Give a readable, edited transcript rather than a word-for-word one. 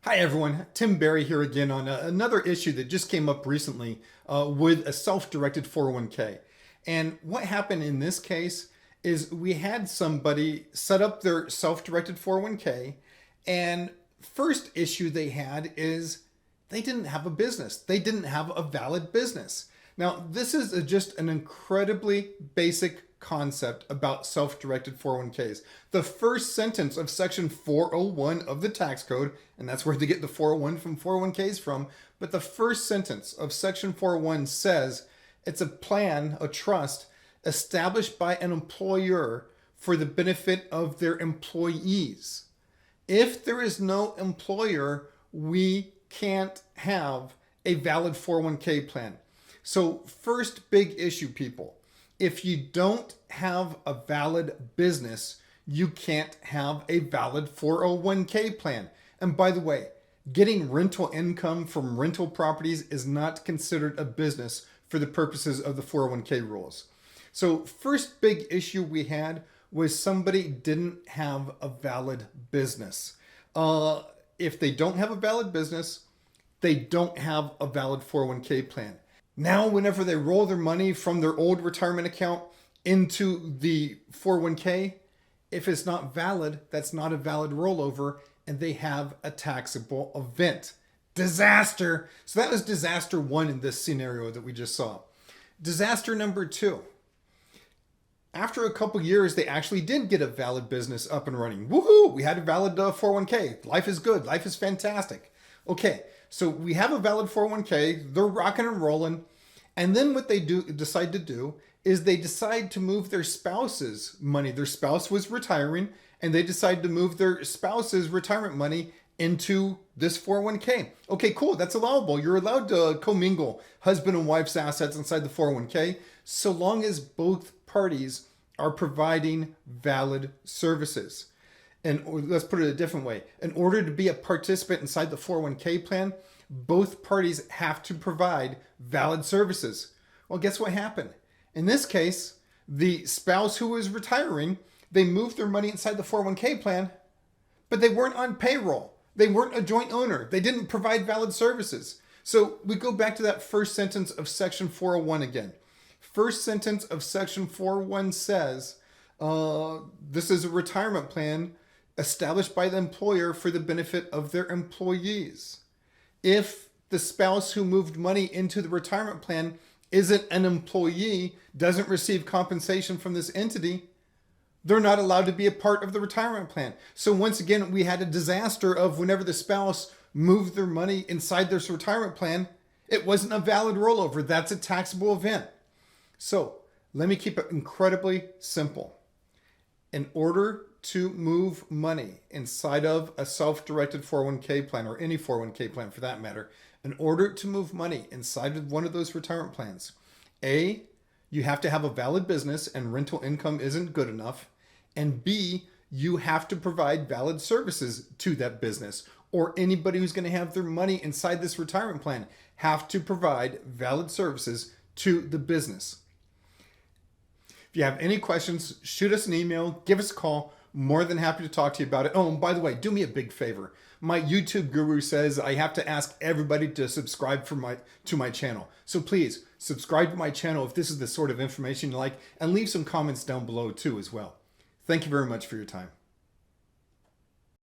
Hi everyone, Tim Barry here again on another issue that just came up recently with a self-directed 401k. And what happened in this case is we had somebody set up their self-directed 401k, and first issue they had is they didn't have a business. They didn't have a valid business. Now, this is just an incredibly basic concept about self-directed 401ks. The first sentence of section 401 of the tax code, and that's where they get the 401 from 401ks from, but the first sentence of section 401 says it's a plan, a trust, established by an employer for the benefit of their employees. If there is no employer, we can't have a valid 401k plan. So first big issue, people. If you don't have a valid business, you can't have a valid 401k plan. And by the way, getting rental income from rental properties is not considered a business for the purposes of the 401k rules. So first big issue we had was somebody didn't have a valid business. If they don't have a valid business, they don't have a valid 401k plan. Now, whenever they roll their money from their old retirement account into the 401k, if it's not valid, that's not a valid rollover, and they have a taxable event. Disaster. So that was disaster one in this scenario that we just saw. Disaster number two. After a couple years, they actually did get a valid business up and running. Woohoo! We had a valid 401k. Life is good. Life is fantastic. Okay, so we have a valid 401k. They're rocking and rolling. And then what they decide to do is they decide to move their spouse's money. Their spouse was retiring, and they decide to move their spouse's retirement money into this 401k. Okay, cool. That's allowable. You're allowed to commingle husband and wife's assets inside the 401k so long as both parties are providing valid services. And let's put it a different way. In order to be a participant inside the 401k plan, both parties have to provide valid services. Well, guess what happened? In this case, the spouse who was retiring, they moved their money inside the 401k plan, but they weren't on payroll. They weren't a joint owner. They didn't provide valid services. So we go back to that first sentence of section 401 again. First sentence of section 401 says, this is a retirement plan established by the employer for the benefit of their employees. If the spouse who moved money into the retirement plan isn't an employee, doesn't receive compensation from this entity, they're not allowed to be a part of the retirement plan. So once again, we had a disaster of whenever the spouse moved their money inside their retirement plan, it wasn't a valid rollover. That's a taxable event. So let me keep it incredibly simple. In order to move money inside of a self-directed 401k plan, or any 401k plan for that matter, in order to move money inside of one of those retirement plans, A, you have to have a valid business and rental income isn't good enough, and B, you have to provide valid services to that business, or anybody who's going to have their money inside this retirement plan have to provide valid services to the business. If you have any questions, shoot us an email, give us a call. More than happy to talk to you about it. Oh, and by the way, do me a big favor. My YouTube guru says I have to ask everybody to subscribe to my channel. So please subscribe to my channel if this is the sort of information you like, and leave some comments down below too as well. Thank you very much for your time.